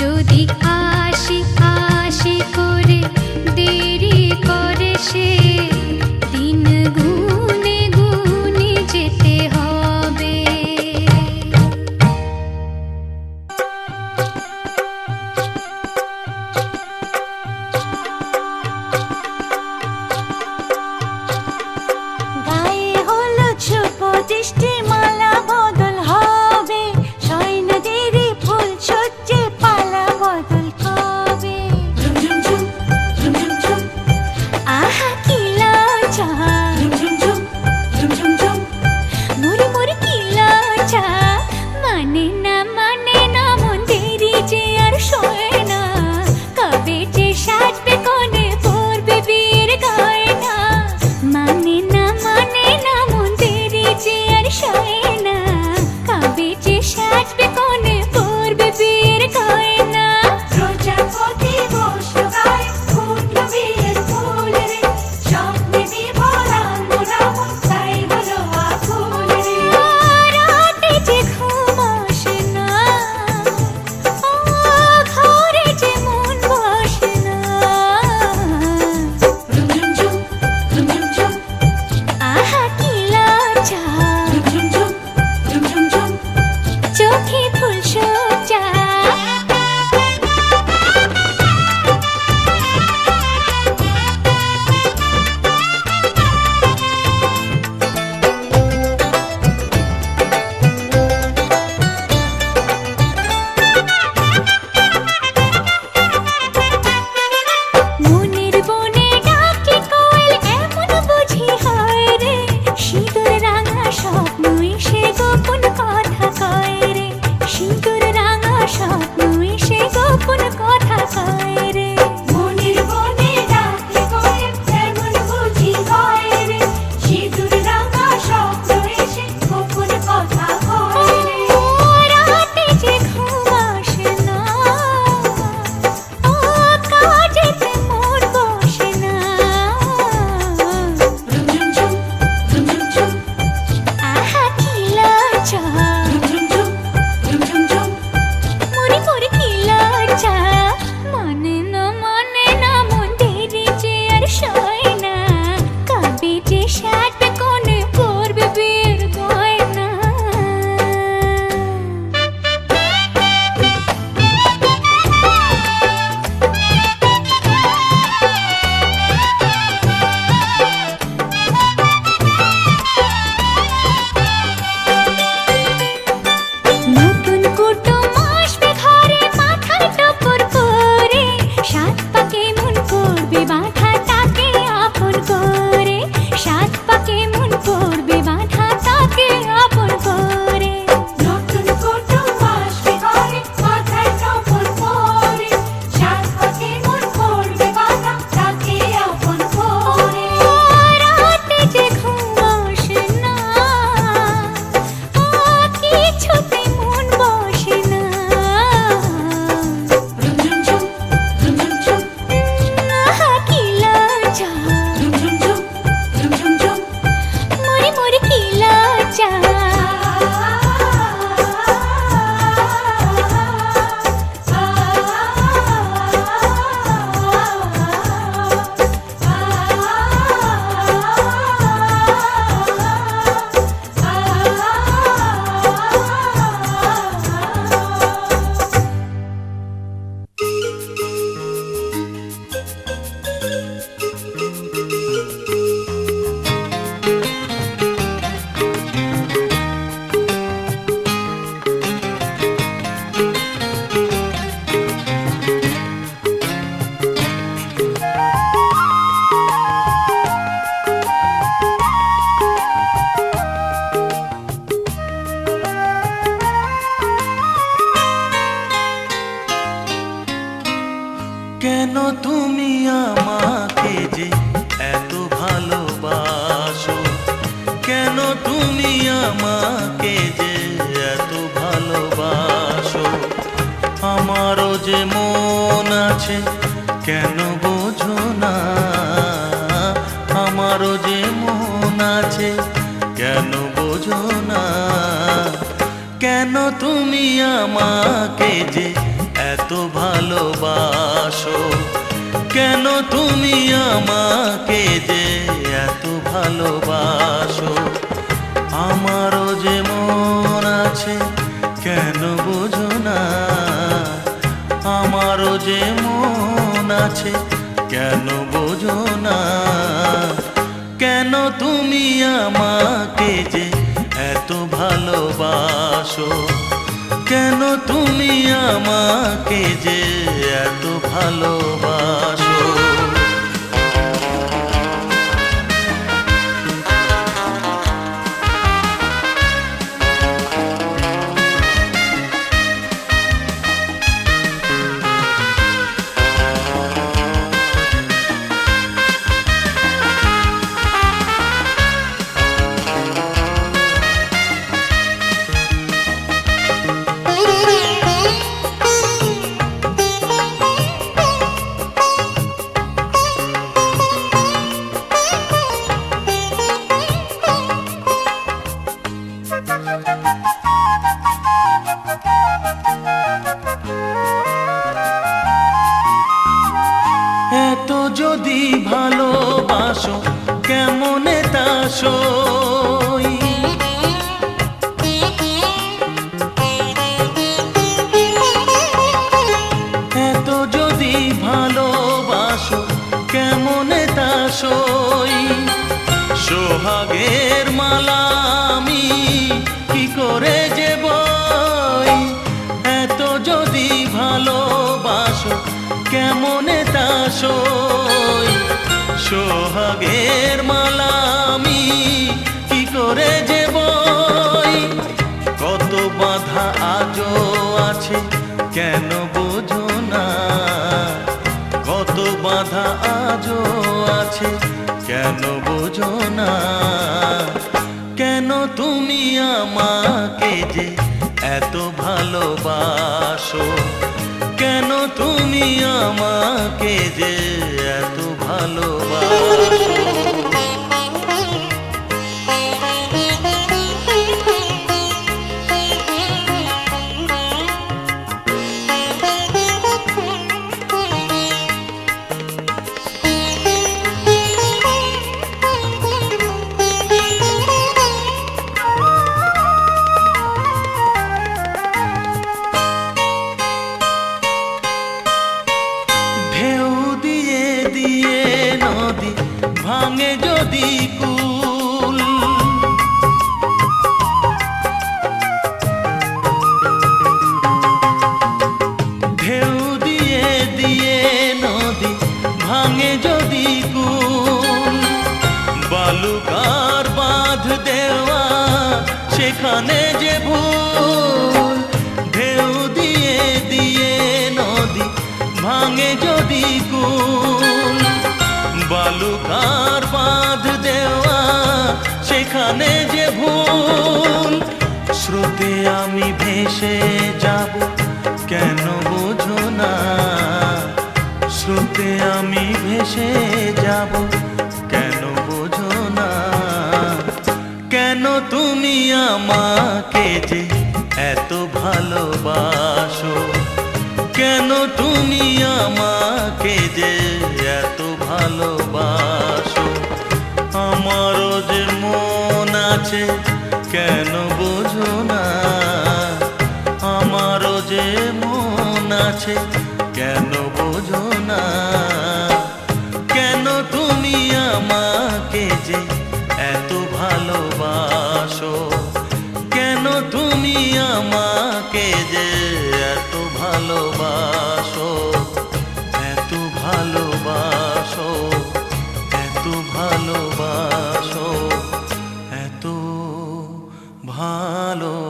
যদি আসি আসি করে দেরি করে সে দিন গুনে গুনে যেতে হবে। গায়ে হলুদ শুভ দৃষ্টি মালা বদল হবে, সয়না দেরি ফুল সজ্জে পালা বদল হবে। আহা কি লজ্জা, মুড়ি মুড়ি কি লজ্জা, মানে না মন দেরি যে আর সয় না, কবে যে সাজবে কোণে পরবে বিয়ের গয়না। মানে না মন দেরি যে আর সয় না, কবে যে সাজবে কোণে পরবে বিয়ের গয়না। প্রজাপতি বসলো গায়ে ফুটলো বিয়ের ফুল রে, স্বপ্নে বিভোর আঙ্গুরামন তাই হলো আকুল রে। রাতে যে ঘুম আসে না, ঘরে যে মন বসে না। আহা কি লজ্জা, চোখে ফুল সজ্জা। মনের বনে ডাকে কোয়েল এমন বুঝি হয় রে, সিঁদুর রাঙা স্বপ্ন এসে গোপন কথা কয় রে, সিঁদুর রাঙা স্বপ্ন এসে গোপন কথা কয় রে। মনের বনে ডাকে কোয়েল এমন বুঝি হয় রে, সিঁদুর রাঙা স্বপ্ন এসে গোপন কথা কয় রে। রাতে যে ঘুম আসে না, কাজেতে মন বসে না। আহা কি লজ্জা, মুড়ি মুড়ি কি লজ্জা, মানে না মন দেরি যে আর সয় না, কবে যে সাজবে কোণে পরবে বিয়ের গয়না। নতুন কুটুম আসবে ঘরে, মাথায় টপর করে, সাত পাকে মন করবে বাঁধা তাকে আপন করে, সাত পাকে মন করবে বাঁধা তাকে আপন করে। নতুন কুটুম আসবে ঘরে, মাথায় টপর করে, সাত পাকে মন করবে বাঁধা তাকে আপন করে। রাতে যে ঘুম আসে না, কিছুতে মন বসে না। আহা কি লজ্জা, মুড়ি মুড়ি কি লজ্জা। কেন তুমি আমাকে যে এত ভালোবাসো, কেন তুমি আমাকে যে এত ভালোবাসো। আমারও যে মন আছে কেন বোঝো না, আমারও যে মন আছে কেন বোঝো না। কেন তুমি আমাকে যে এত ভালোবাসো, কেন তুমি আমাকে যে এত ভালোবাসো। আমারও যে মন আছে কেন বোঝো না, আমারও যে মন আছে কেন বোঝো না। কেন তুমি আমাকে যে এত ভালোবাসো, কেন তুমি আমাকে যে এত ভালোবাসো। এত যদি ভালোবাসো কেমনে তা সই, এত যদি ভালোবাসো কেমনে তা সই। সোহাগের মালা আমি কি করে যে বই, এত যদি ভালোবাসো কেমনে তা সই। সোহাগের মালা আমি কি করে যে বই। কত বাধা আজও আছে কেন বোঝো না, কত বাধা আজও আছে কেন বোঝো না। কেন তুমি আমাকে যে এত ভালোবাসো, কেন তুমি আমাকে যে এত ভালোবাসো। ঢেউ দিয়ে দিয়ে নদী ভাঙে যদি কুল, ঢেউ দিয়ে দিয়ে নদী ভাঙে যদি কুল। বালুকার বাঁধ দেওয়া সেখানে যে ভুল। ঢেউ দিয়ে দিয়ে নদী ভাঙে যদি কুল, বালুকার বাঁধ দেওয়া সেখানে যে ভুল। স্রোতে আমি ভেসে যাব কেন বোঝো না, স্রোতে আমি ভেসে যাব কেন বোঝো না। কেন তুমি আমাকে যে এত ভালোবাসো, কেন তুমি আমাকে যে এত ভালোবাসো। আমারও যে মন আছে কেন বোঝো না, আমারও যে মন আছে কেন বোঝো না। কেন তুমি আমাকে যে এত ভালোবাসো, কেন তুমি আমাকে যে এত ভালোবাসো, এত ভালোবাসো, এত ভালোবাসো, এত ভালোবাসো।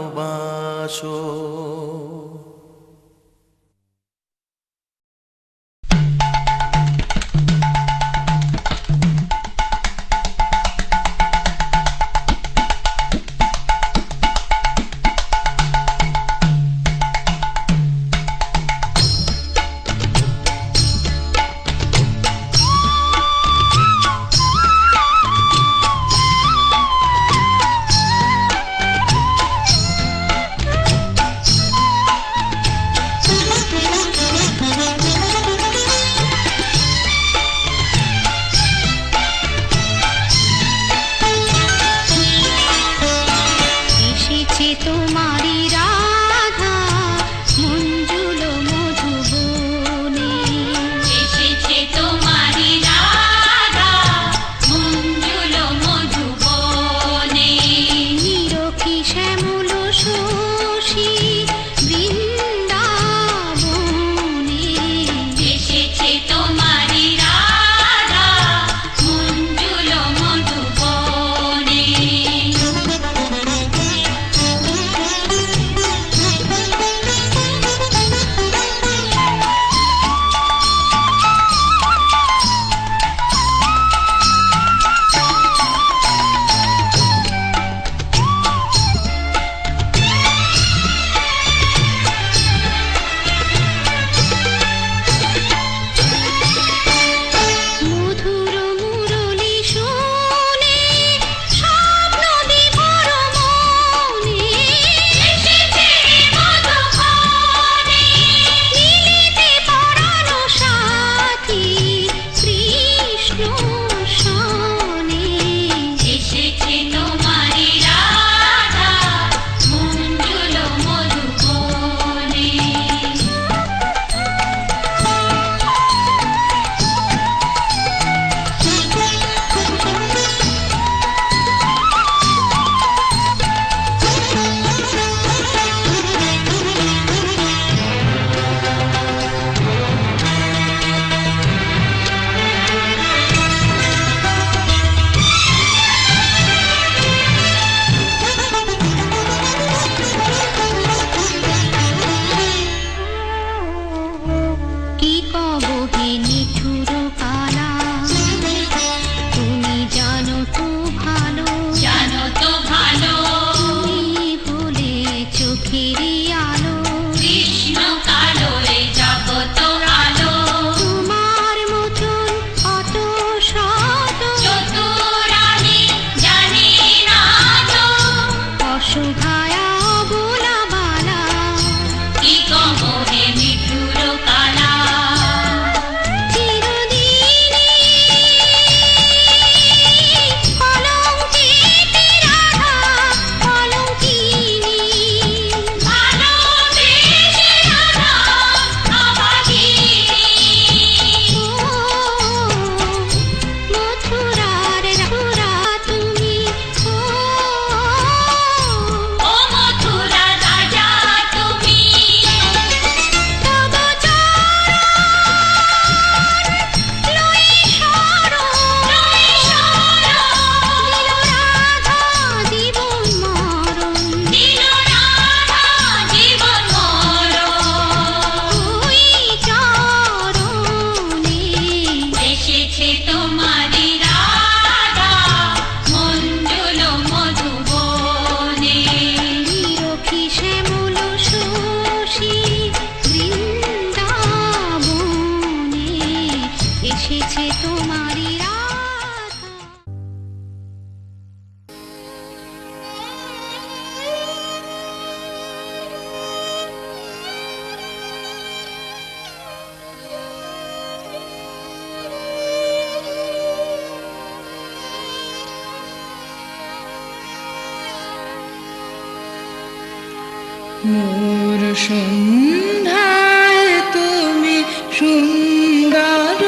সন্ধ্যায় তুমি সুন্দর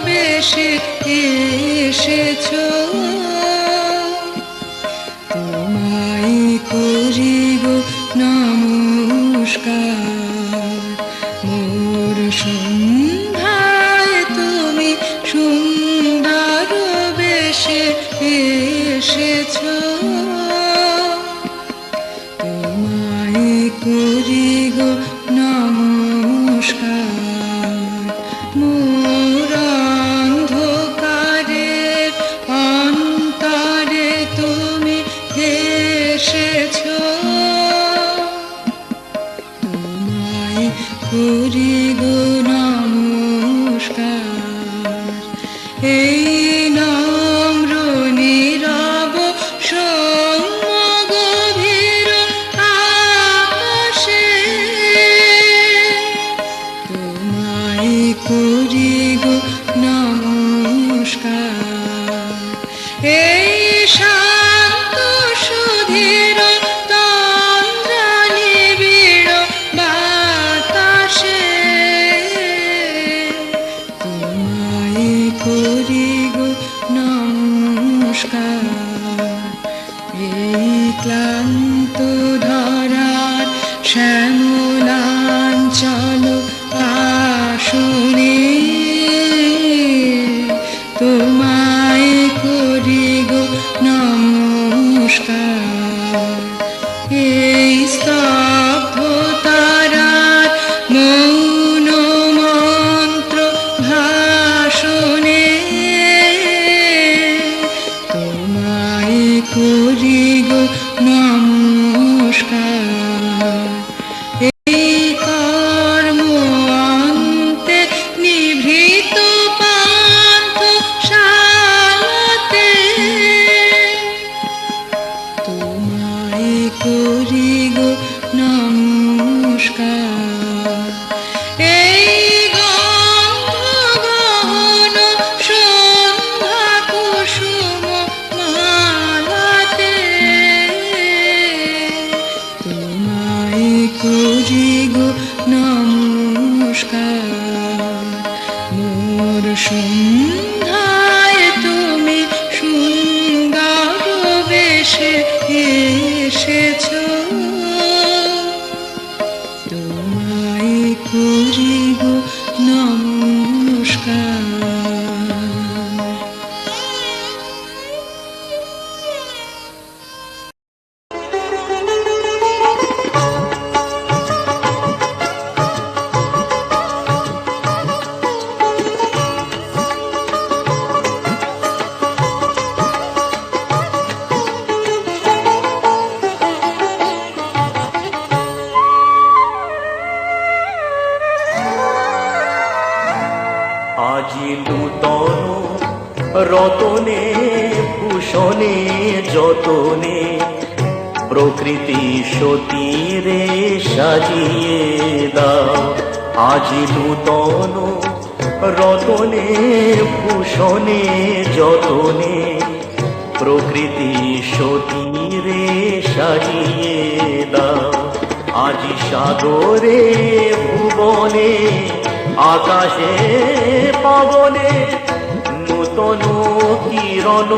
বেশে এসেছো, তোমায় করি গো নমস্কার। মোর সন্ধ্যায় তুমি সুন্দর বেশে এসেছো, তোমায় করি গো নমস্কার। মোর অন্ধকারের অন্তরে তুমি এসেছো, তোমায় করি গো নমস্কার। এই নম্র নীরব গভীর আকাশে তোমায় করি গো নমস্কার। এই শান্ত সুধীর তন্দ্রা নিবিড় বাতাসে তোমায় করি গো নমস্কার। এই ক্লান্ত ধরার শ্যামলাঞ্চল আসনে তোমায় করি গো নমস্কার। এই স্তব্ধ তারার মৌন মন্ত্র ভাষণে তোমায় করি গো নমস্কার। এই কর্ম অন্তে নিভৃত পান্থ শালাতে তোমায় করি গো নমস্কার। এই গন্ধ গহন সন্ধ্যা কুসুম মালাতে তোমায় করি গো নমস্কার। মোর সন্ধ্যায় তুমি সুন্দর বেশে এসেছো, তোমায় করি গো নমস্কার। আজি নূতন রতনে ভূষণে যতনে প্রকৃতি সতীরে সাজিয়ে দাও। আজি নূতন রতনে ভূষণে যতনে প্রকৃতি সতীরে সাজিয়ে দাও। আজি সাগরে ভুবনে আকাশে পবনে নূতন কিরণ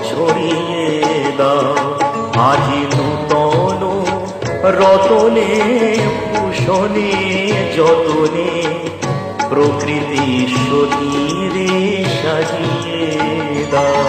ছড়িয়ে দাও। আজি নূতন রতনে ভূষণে যতনে প্রকৃতি সতীরে সাজিয়ে দাও।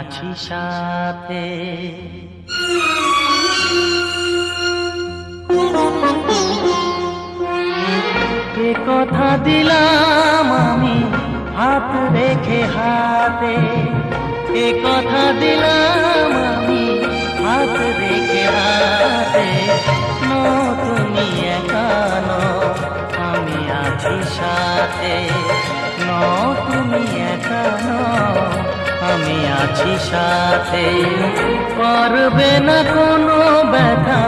আছি সাথে। এ কথা দিলাম আমি হাত রেখে হাতে, এ কথা দিলাম আমি হাত রেখে হাতে। তুমি একা নও, আমি আছি সাথে। তুমি একা নও, আমি আছি সাথে। পারবে না কোনো ব্যথা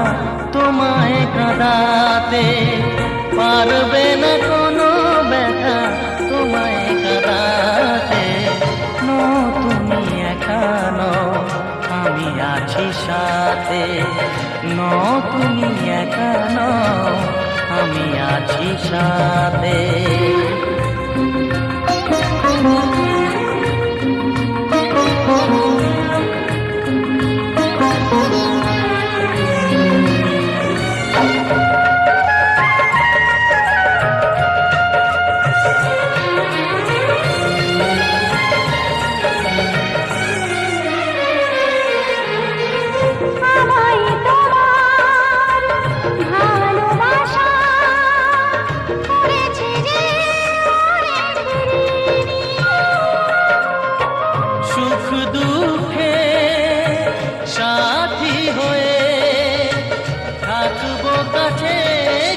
তোমায় কাঁদাতে, পারবে না কোনো ব্যথা তোমায় কাঁদাতে। তুমি একা নও, আমি আছি সাথে। তুমি একা নও, আমি আছি সাথে। সুখ দুঃখে সাথী হয়ে থাকবো কাছে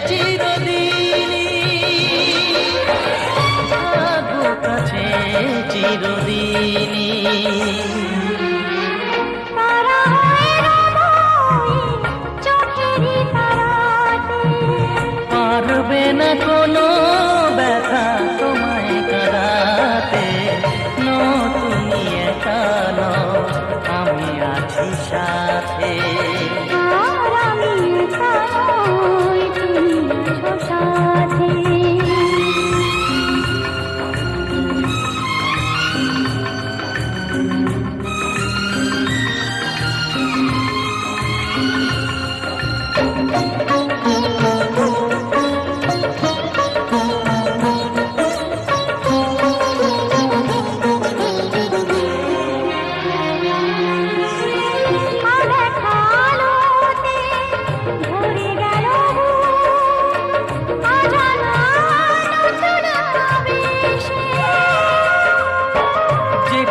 চিরদিনই, থাকবো কাছে চিরদিনই। পারবে না কোনো ব্যথা তোমায় কাঁদাতে। তুমি একা নও, আমি আছি সাথে।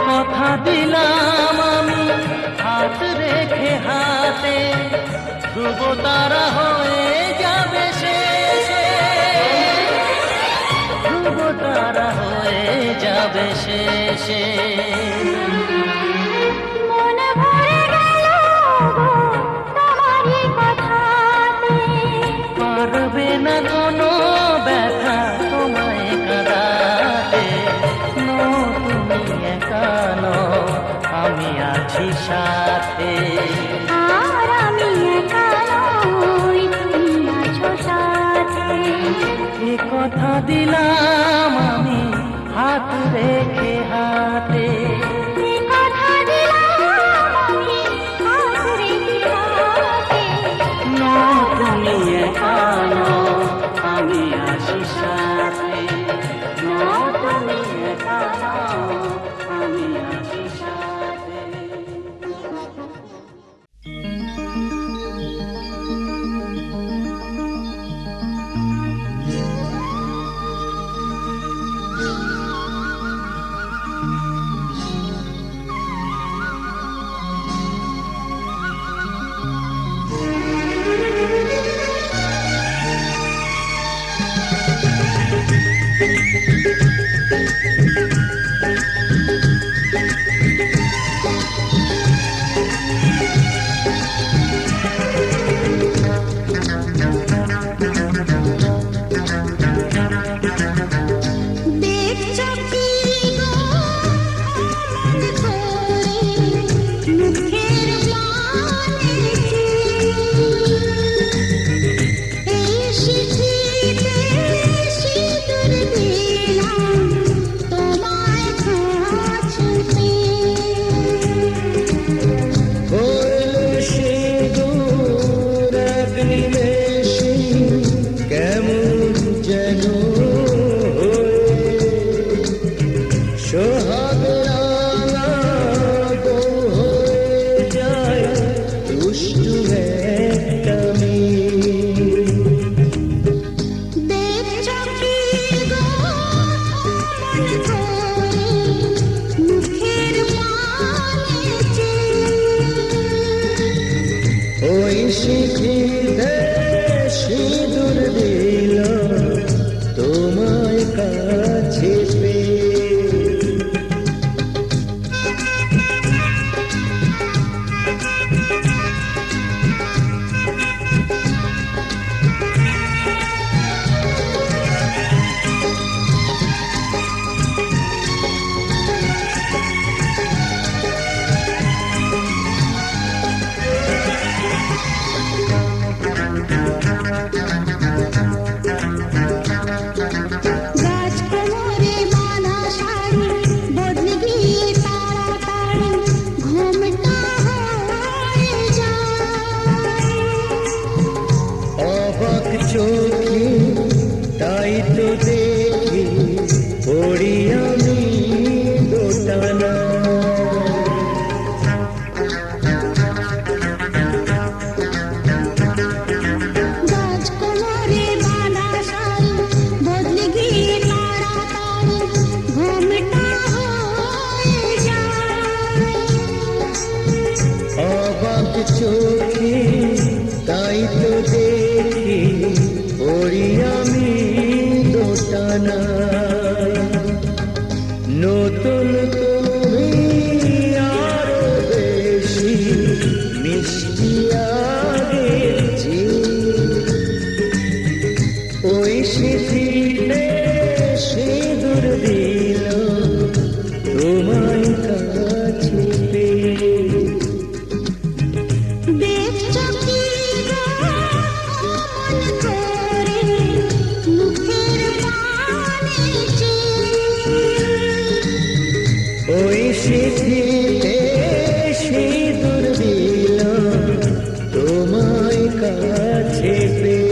কথা দিলাম আমি হাত রেখে হাতে, ধ্রুব তারা হয়ে যাবে শেষে, ধ্রুব তারা হয়ে যাবে শেষে। পারবে না কোনো ব্যথা তোমায় কাঁদাতে। তুমি একা নও, আমি আছি সাথে। এ কথা দিলাম আমি হাত রেখে হাতে। দুষ্টু একটা মেয়ে। দেখছো কি গো মন করে মুখের পানে চেয়ে। ওই শিখিতে সিঁদুর দিল তোমার কাছে পেয়ে। গাছ কোমরে বাঁধা শাড়ি বদলে গিয়ে তাড়াতাড়ি ঘুমটা হয়ে যায়। অবাক চোখে তাই তো দেখি পড়ি আমি দোটানা। গাছ কোমরে বাঁধা শাড়ি বদলে গিয়ে তাড়াতাড়ি ঘুমটা হয়ে যায়। অবাক চোখে তাই তো দেখি পড়ি আমি দোটানা। নতুন তুমি আরো বেশি মিষ্টি আগের চেয়ে। ওই স্মৃতিতে সিঁদুর দিল তোমার কাছে পেয়ে। দেখছো কি গো মন করে মুখের পানে চেয়ে। ওই স্মৃতিতে সিঁদুর দিল তোমার কাছে পেয়ে।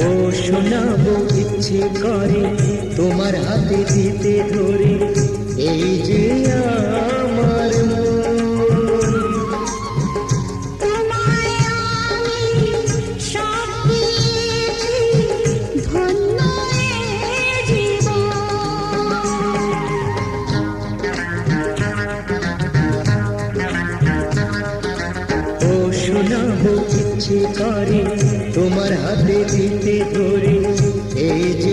ও শোনাবো ইচ্ছে করে তোমার হাতে দিতে ধরে এই যে আমার মন। তোমায় আমি সব দিয়েছি ধন্য এ জীবন। ও শোনাবো ইচ্ছে করে তোমার হাতে দিতে ধরে এই যে